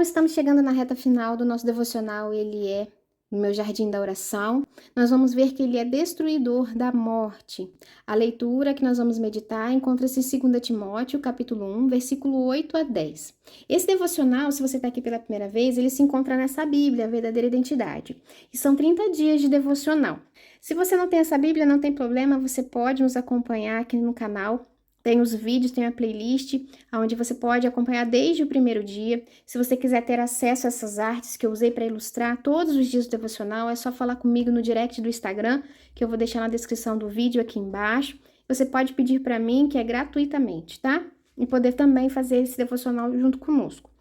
Estamos chegando na reta final do nosso devocional, ele é no meu jardim da oração. Nós vamos ver que ele é destruidor da morte. A leitura que nós vamos meditar encontra-se em 2 Timóteo, capítulo 1, versículo 8 a 10. Esse devocional, se você está aqui pela primeira vez, ele se encontra nessa Bíblia, a Verdadeira Identidade. E são 30 dias de devocional. Se você não tem essa Bíblia, não tem problema, você pode nos acompanhar aqui no canal. Tem os vídeos, tem a playlist, onde você pode acompanhar desde o primeiro dia. Se você quiser ter acesso a essas artes que eu usei para ilustrar todos os dias do devocional, é só falar comigo no direct do Instagram, que eu vou deixar na descrição do vídeo aqui embaixo. Você pode pedir para mim, que é gratuitamente, tá? E poder também fazer esse devocional junto conosco.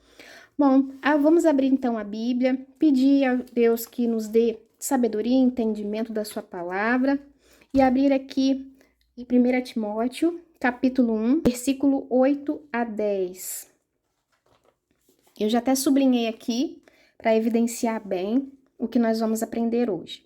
Bom, vamos abrir então a Bíblia, pedir a Deus que nos dê sabedoria e entendimento da sua palavra e abrir aqui em 1 Timóteo, capítulo 1, versículo 8 a 10. Eu já até sublinhei aqui para evidenciar bem o que nós vamos aprender hoje.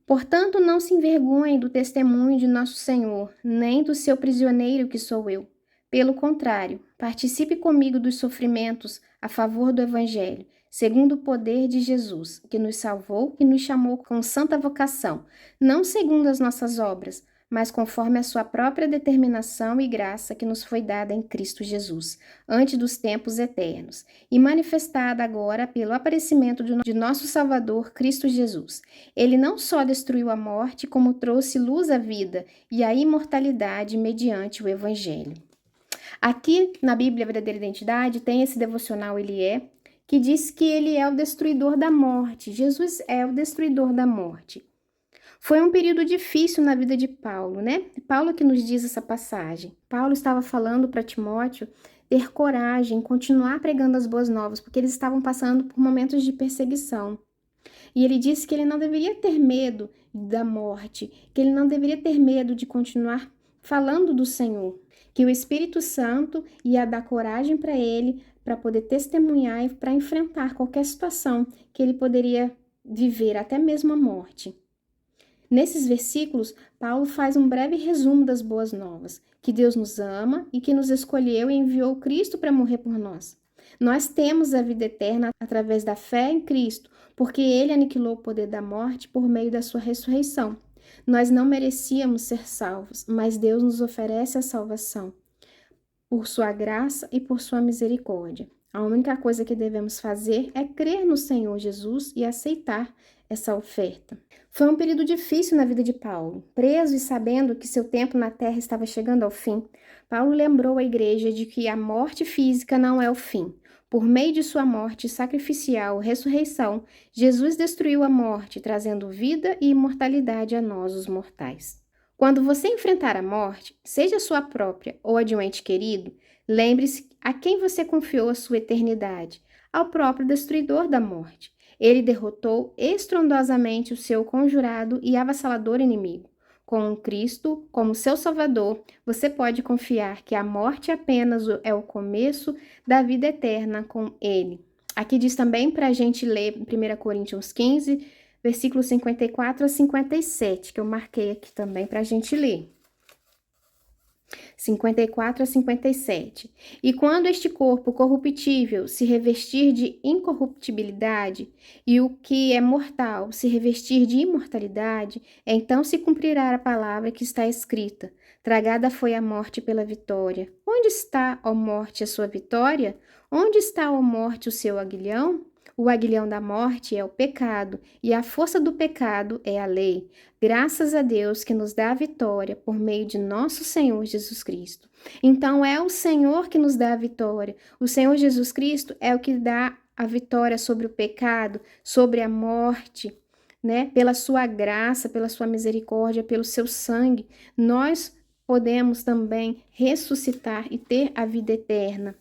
Portanto, não se envergonhe do testemunho de nosso Senhor, nem do seu prisioneiro que sou eu. Pelo contrário, participe comigo dos sofrimentos a favor do Evangelho, segundo o poder de Jesus, que nos salvou e nos chamou com santa vocação, não segundo as nossas obras, mas conforme a sua própria determinação e graça que nos foi dada em Cristo Jesus, antes dos tempos eternos, e manifestada agora pelo aparecimento de nosso Salvador, Cristo Jesus. Ele não só destruiu a morte, como trouxe luz à vida e à imortalidade mediante o Evangelho. Aqui na Bíblia Verdadeira Identidade tem esse devocional, que diz que ele é o destruidor da morte. Jesus é o destruidor da morte. Foi um período difícil na vida de Paulo, né? Paulo que nos diz essa passagem. Paulo estava falando para Timóteo ter coragem, continuar pregando as boas novas, porque eles estavam passando por momentos de perseguição. E ele disse que ele não deveria ter medo da morte, que ele não deveria ter medo de continuar falando do Senhor, que o Espírito Santo ia dar coragem para ele, para poder testemunhar e para enfrentar qualquer situação que ele poderia viver, até mesmo a morte. Nesses versículos, Paulo faz um breve resumo das boas novas, que Deus nos ama e que nos escolheu e enviou Cristo para morrer por nós. Nós temos a vida eterna através da fé em Cristo, porque Ele aniquilou o poder da morte por meio da sua ressurreição. Nós não merecíamos ser salvos, mas Deus nos oferece a salvação por sua graça e por sua misericórdia. A única coisa que devemos fazer é crer no Senhor Jesus e aceitar essa oferta. Foi um período difícil na vida de Paulo. Preso e sabendo que seu tempo na terra estava chegando ao fim, Paulo lembrou a igreja de que a morte física não é o fim. Por meio de sua morte sacrificial, ressurreição, Jesus destruiu a morte, trazendo vida e imortalidade a nós, os mortais. Quando você enfrentar a morte, seja a sua própria ou a de um ente querido, lembre-se a quem você confiou a sua eternidade, ao próprio destruidor da morte. Ele derrotou estrondosamente o seu conjurado e avassalador inimigo. Com Cristo como seu Salvador, você pode confiar que a morte apenas é o começo da vida eterna com Ele. Aqui diz também para a gente ler 1 Coríntios 15, versículos 54 a 57, que eu marquei aqui também para a gente ler. 54 a 57. E quando este corpo corruptível se revestir de incorruptibilidade, e o que é mortal se revestir de imortalidade, então se cumprirá a palavra que está escrita: tragada foi a morte pela vitória. Onde está, ó morte, a sua vitória? Onde está, ó morte, o seu aguilhão? O aguilhão da morte é o pecado, e a força do pecado é a lei. Graças a Deus que nos dá a vitória por meio de nosso Senhor Jesus Cristo. Então, é o Senhor que nos dá a vitória. O Senhor Jesus Cristo é o que dá a vitória sobre o pecado, sobre a morte, né? Pela sua graça, pela sua misericórdia, pelo seu sangue, nós podemos também ressuscitar e ter a vida eterna.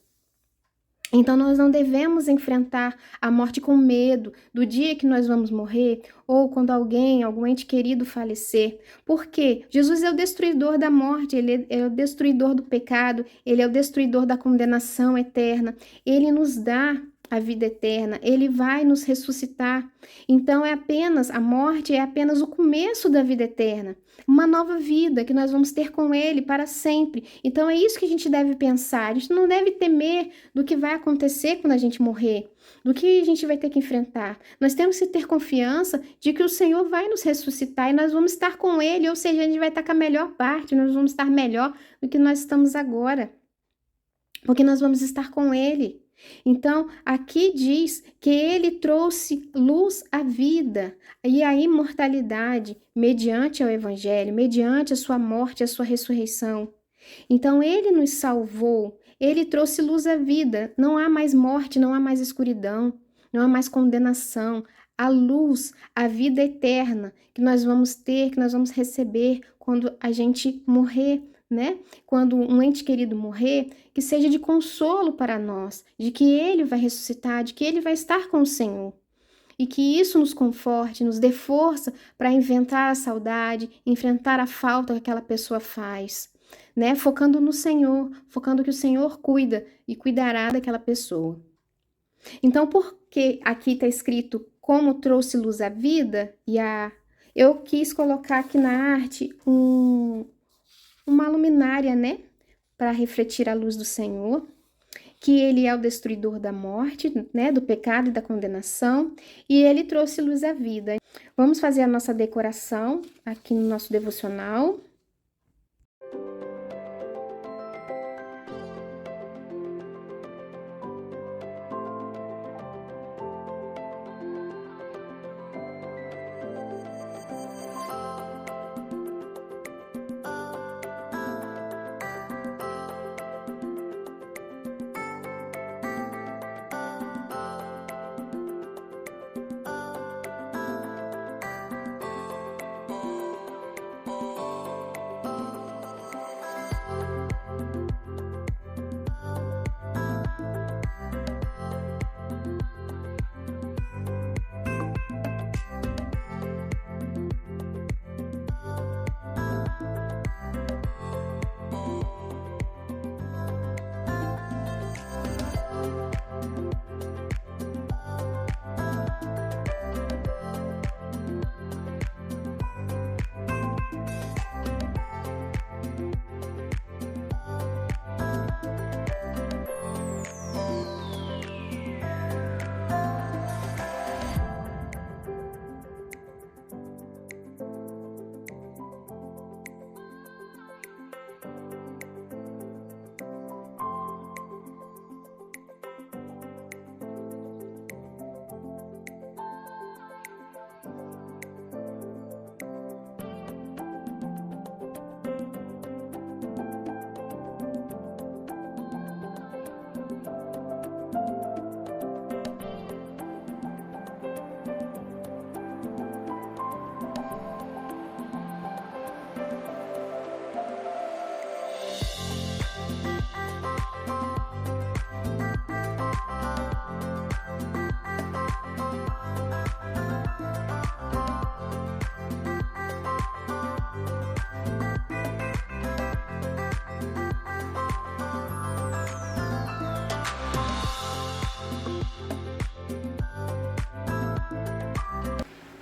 Então, nós não devemos enfrentar a morte com medo do dia que nós vamos morrer ou quando algum ente querido falecer. Porque Jesus é o destruidor da morte, ele é o destruidor do pecado, ele é o destruidor da condenação eterna. Ele nos dá a vida eterna, ele vai nos ressuscitar. Então a morte é apenas o começo da vida eterna, uma nova vida que nós vamos ter com ele para sempre. Então é isso que a gente deve pensar. A gente não deve temer do que vai acontecer quando a gente morrer, do que a gente vai ter que enfrentar. Nós temos que ter confiança de que o Senhor vai nos ressuscitar e nós vamos estar com ele, ou seja, a gente vai estar com a melhor parte, nós vamos estar melhor do que nós estamos agora, porque nós vamos estar com ele. Então, aqui diz que ele trouxe luz à vida e à imortalidade mediante o evangelho, mediante a sua morte e a sua ressurreição. Então, ele nos salvou, ele trouxe luz à vida. Não há mais morte, não há mais escuridão, não há mais condenação. A luz, a vida eterna que nós vamos ter, que nós vamos receber quando a gente morrer, né? Quando um ente querido morrer, que seja de consolo para nós, de que ele vai ressuscitar, de que ele vai estar com o Senhor. E que isso nos conforte, nos dê força para inventar a saudade, enfrentar a falta que aquela pessoa faz, né? Focando no Senhor, focando que o Senhor cuida e cuidará daquela pessoa. Então, porque aqui está escrito como trouxe luz à vida, eu quis colocar aqui na arte uma luminária, né? Para refletir a luz do Senhor, que ele é o destruidor da morte, né? Do pecado e da condenação, e ele trouxe luz à vida. Vamos fazer a nossa decoração aqui no nosso devocional.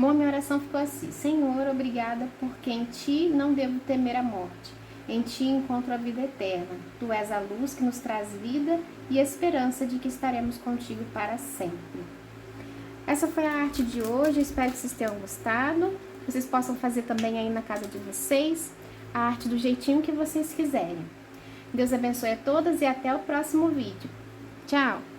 Bom, minha oração ficou assim: Senhor, obrigada porque em Ti não devo temer a morte. Em Ti encontro a vida eterna. Tu és a luz que nos traz vida e esperança de que estaremos contigo para sempre. Essa foi a arte de hoje, espero que vocês tenham gostado. Vocês possam fazer também aí na casa de vocês a arte do jeitinho que vocês quiserem. Deus abençoe a todas e até o próximo vídeo. Tchau!